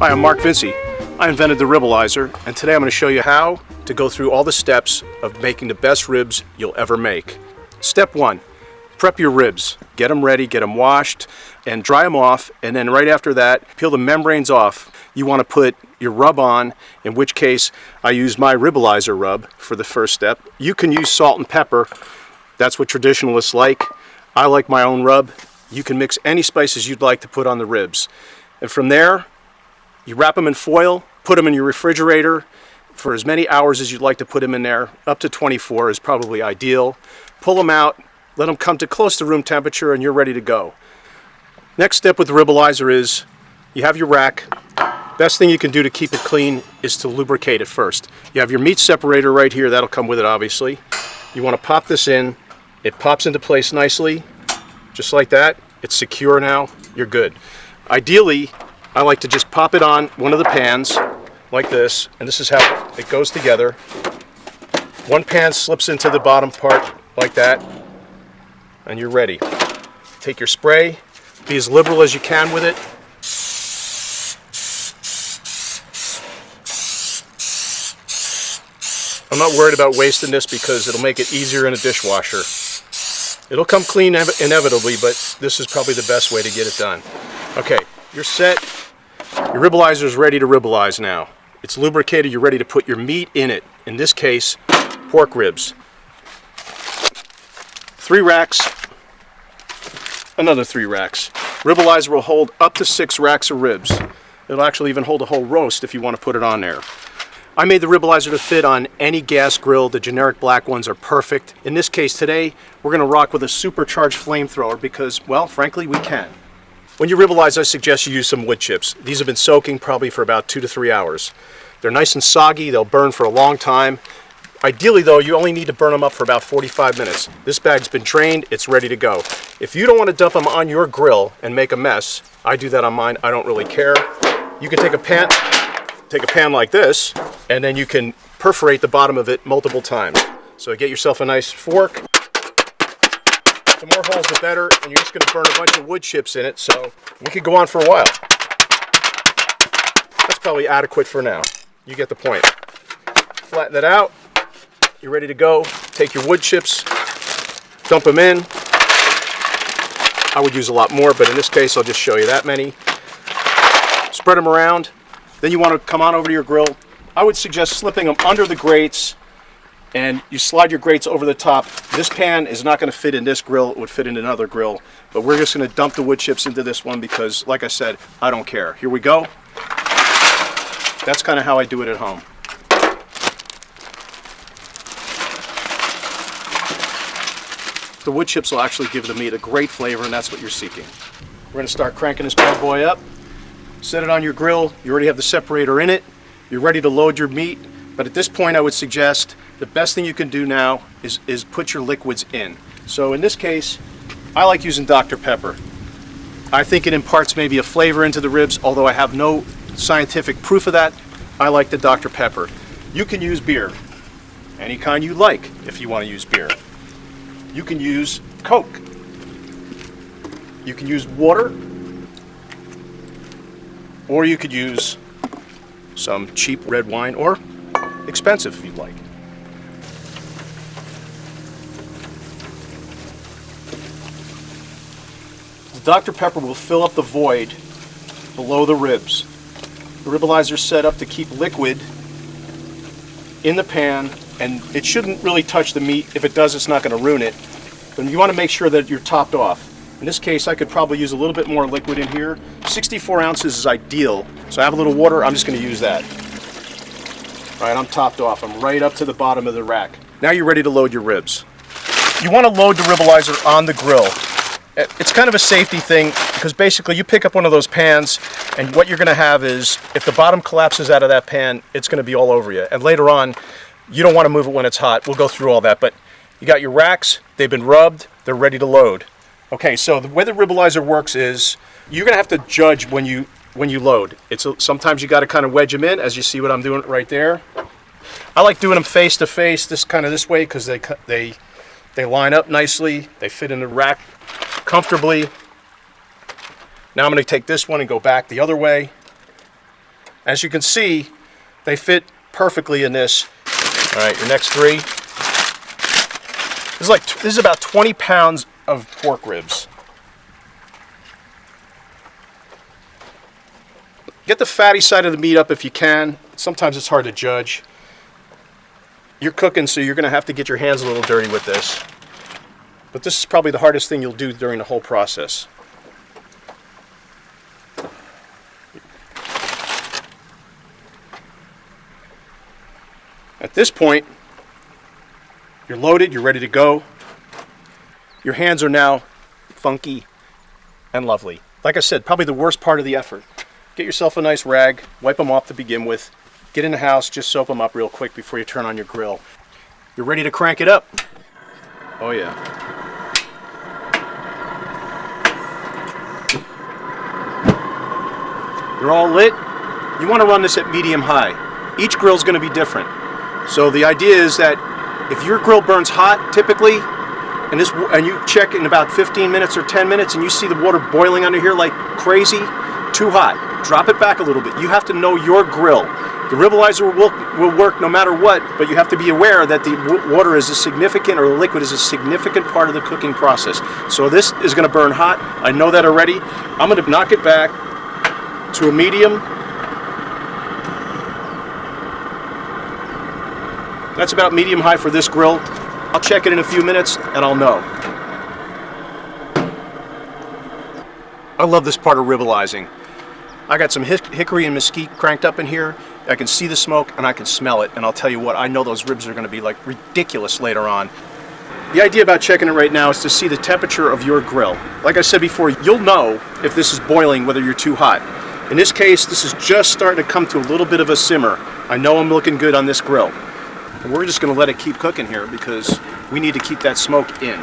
Hi, I'm Mark VINCI. I invented the Ribalizer, and today I'm going to show you how to go through all the steps of making the best ribs you'll ever make. Step 1, prep your ribs. Get them ready, get them washed, and dry them off, and then right after that, peel the membranes off. You want to put your rub on, in which case I use my Ribalizer rub for the first step. You can use salt and pepper. That's what traditionalists like. I like my own rub. You can mix any spices you'd like to put on the ribs. And from there, you wrap them in foil, put them in your refrigerator for as many hours as you'd like to put them in there. Up to 24 is probably ideal. Pull them out, let them come to close to room temperature, and you're ready to go. Next step with the Ribalizer is you have your rack. Best thing you can do to keep it clean is to lubricate it first. You have your meat separator right here. That'll come with it, obviously. You want to pop this in. It pops into place nicely, just like that. It's secure now. You're good. Ideally, I like to just pop it on one of the pans like this, and this is how it goes together. One pan slips into the bottom part like that, and you're ready. Take your spray, be as liberal as you can with it. I'm not worried about wasting this because it'll make it easier in a dishwasher. It'll come clean inevitably, but this is probably the best way to get it done. Okay, you're set. Your Ribalizer is ready to ribalize now. It's lubricated, you're ready to put your meat in it. In this case, pork ribs. 3 racks, another 3 racks. Ribalizer will hold up to 6 racks of ribs. It'll actually even hold a whole roast if you want to put it on there. I made the Ribalizer to fit on any gas grill. The generic black ones are perfect. In this case today, we're going to rock with a supercharged flamethrower because, well, frankly, we can. When you ribalize, I suggest you use some wood chips. These have been soaking probably for about 2 to 3 hours. They're nice and soggy. They'll burn for a long time. Ideally, though, you only need to burn them up for about 45 minutes. This bag's been trained. It's ready to go. If you don't want to dump them on your grill and make a mess, I do that on mine. I don't really care. You can take a pan like this, and then you can perforate the bottom of it multiple times. So get yourself a nice fork. The more holes the better, and you're just going to burn a bunch of wood chips in it, so we could go on for a while. That's probably adequate for now. You get the point. Flatten it out. You're ready to go. Take your wood chips, dump them in. I would use a lot more, but in this case, I'll just show you that many. Spread them around. Then you want to come on over to your grill. I would suggest slipping them under the grates, and you slide your grates over the top. This pan is not going to fit in this grill. It would fit in another grill, but we're just going to dump the wood chips into this one because, like I said, I don't care. Here we go. That's kind of how I do it at home. The wood chips will actually give the meat a great flavor, and that's what you're seeking. We're going to start cranking this bad boy up. Set it on your grill. You already have the separator in it. You're ready to load your meat. But at this point, I would suggest the best thing you can do now is put your liquids in. So in this case, I like using Dr. Pepper. I think it imparts maybe a flavor into the ribs, although I have no scientific proof of that. I like the Dr. Pepper. You can use beer, any kind you like if you want to use beer. You can use Coke. You can use water. Or you could use some cheap red wine, or expensive if you'd like. The Dr. Pepper will fill up the void below the ribs. The Ribalizer is set up to keep liquid in the pan, and it shouldn't really touch the meat. If it does, it's not going to ruin it. But you want to make sure that you're topped off. In this case, I could probably use a little bit more liquid in here. 64 ounces is ideal. So I have a little water, I'm just going to use that. All right, I'm topped off. I'm right up to the bottom of the rack. Now you're ready to load your ribs. You want to load the Ribalizer on the grill. It's kind of a safety thing because basically you pick up one of those pans, and what you're going to have is, if the bottom collapses out of that pan, it's going to be all over you. And later on, you don't want to move it when it's hot. We'll go through all that, but you got your racks, they've been rubbed, they're ready to load. Okay, so the way the Ribalizer works is you're going to have to judge when you load. Sometimes you got to kind of wedge them in, as you see what I'm doing right there. I like doing them face to face, this way, because they line up nicely. They fit in the rack comfortably. Now I'm going to take this one and go back the other way. As you can see, they fit perfectly in this. All right, your next three. This is about 20 pounds of pork ribs. Get the fatty side of the meat up if you can. Sometimes it's hard to judge. You're cooking, so you're going to have to get your hands a little dirty with this. But this is probably the hardest thing you'll do during the whole process. At this point, you're loaded, you're ready to go. Your hands are now funky and lovely. Like I said, probably the worst part of the effort. Get yourself a nice rag, wipe them off to begin with. Get in the house, just soap them up real quick before you turn on your grill. You're ready to crank it up. Oh yeah. You're all lit. You want to run this at medium high. Each grill is going to be different. So the idea is that if your grill burns hot, typically, and you check in about 15 minutes or 10 minutes and you see the water boiling under here like crazy, too hot. Drop it back a little bit. You have to know your grill. The Ribalizer will work no matter what, but you have to be aware that the water is a significant, or the liquid is a significant part of the cooking process. So this is going to burn hot. I know that already. I'm going to knock it back to a medium. That's about medium high for this grill. I'll check it in a few minutes and I'll know. I love this part of ribalizing. I got some hickory and mesquite cranked up in here. I can see the smoke and I can smell it, and I'll tell you what, I know those ribs are going to be like ridiculous later on. The idea about checking it right now is to see the temperature of your grill. Like I said before, you'll know if this is boiling, whether you're too hot. In this case, this is just starting to come to a little bit of a simmer. I know I'm looking good on this grill. And we're just going to let it keep cooking here because we need to keep that smoke in.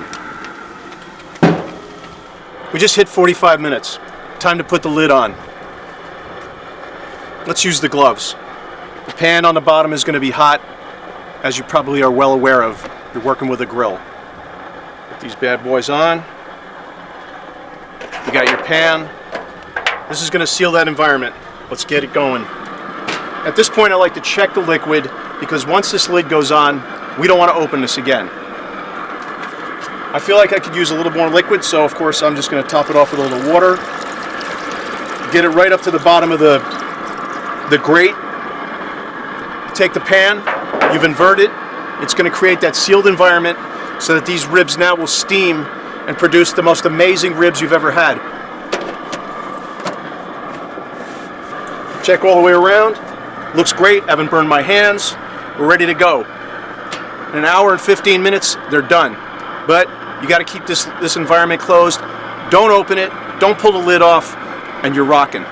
We just hit 45 minutes. Time to put the lid on. Let's use the gloves. The pan on the bottom is going to be hot, as you probably are well aware of. You're working with a grill. Put these bad boys on. You got your pan. This is going to seal that environment. Let's get it going. At this point, I like to check the liquid, because once this lid goes on, we don't want to open this again. I feel like I could use a little more liquid, so of course I'm just going to top it off with a little water. Get it right up to the bottom of the grate. Take the pan, you've inverted. It's going to create that sealed environment so that these ribs now will steam and produce the most amazing ribs you've ever had. Check all the way around. Looks great. Haven't burned my hands. We're ready to go. In an hour and 15 minutes, they're done. But you got to keep this environment closed. Don't open it. Don't pull the lid off, and you're rocking.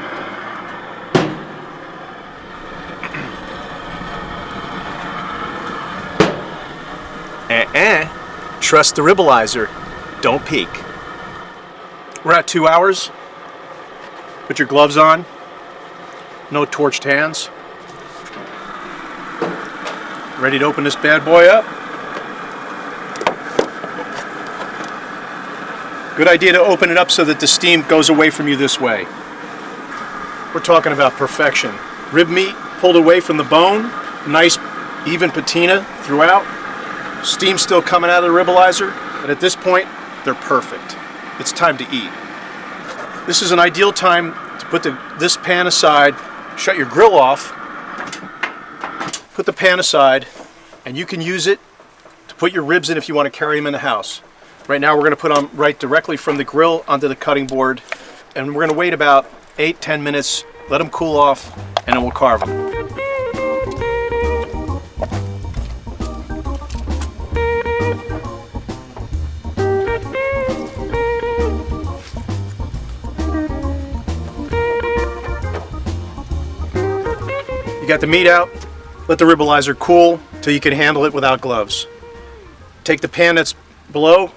Trust the Ribalizer. Don't peek. We're at 2 hours. Put your gloves on. No torched hands. Ready to open this bad boy up. Good idea to open it up so that the steam goes away from you this way. We're talking about perfection. Rib meat pulled away from the bone. Nice even patina throughout. Steam still coming out of the Ribalizer. But at this point, they're perfect. It's time to eat. This is an ideal time to put this pan aside. Shut your grill off. Put the pan aside, and you can use it to put your ribs in if you want to carry them in the house. Right now we're going to put them right directly from the grill onto the cutting board, and we're going to wait about 8-10 minutes, let them cool off, and then we'll carve them. You got the meat out. Let the Ribalizer cool till you can handle it without gloves. Take the pan that's below,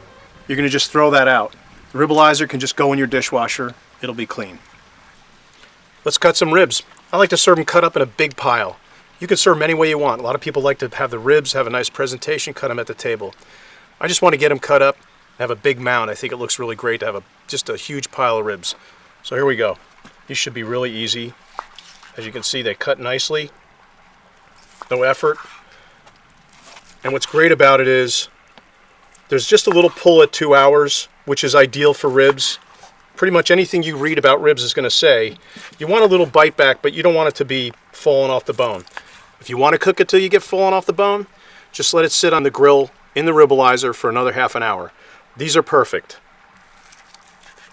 you're going to just throw that out. The Ribalizer can just go in your dishwasher. It'll be clean. Let's cut some ribs. I like to serve them cut up in a big pile. You can serve them any way you want. A lot of people like to have the ribs, have a nice presentation, cut them at the table. I just want to get them cut up, have a big mound. I think it looks really great to have just a huge pile of ribs. So here we go. These should be really easy. As you can see, they cut nicely. No effort. And what's great about it is there's just a little pull at 2 hours, which is ideal for ribs. Pretty much anything you read about ribs is going to say you want a little bite back, but you don't want it to be falling off the bone. If you want to cook it till you get falling off the bone, just let it sit on the grill in the Ribalizer for another half an hour. These are perfect.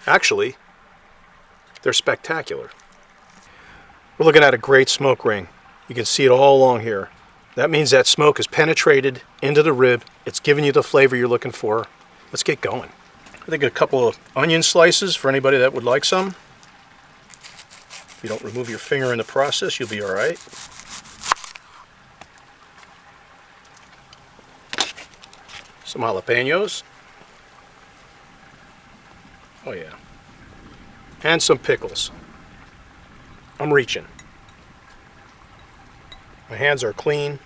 Actually, they're spectacular. We're looking at a great smoke ring. You can see it all along here. That means that smoke has penetrated into the rib. It's giving you the flavor you're looking for. Let's get going. I think a couple of onion slices for anybody that would like some. If you don't remove your finger in the process, you'll be all right. Some jalapenos. Oh yeah. And some pickles. I'm reaching. My hands are clean.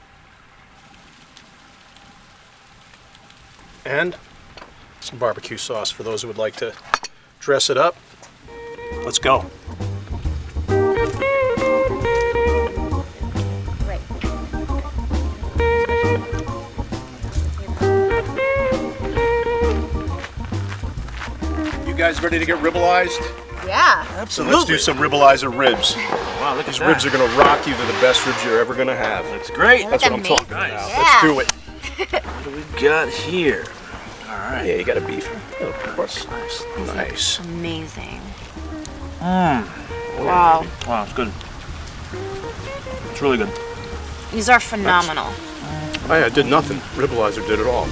And some barbecue sauce for those who would like to dress it up. Let's go. You guys ready to get ribalized? Yeah. Absolutely. So let's do some Ribalizer ribs. Wow, look at These that. ribs are going to rock you. They're the best ribs you're ever going to have. That's great. That's what I'm talking about. Nice. Let's do it. What do we got here? All right. Yeah, you got a beef. Oh, of course. Nice. Nice. Amazing. Mmm. Wow. Wow, it's good. It's really good. These are phenomenal. Oh yeah, I did nothing. Ribalizer did it all.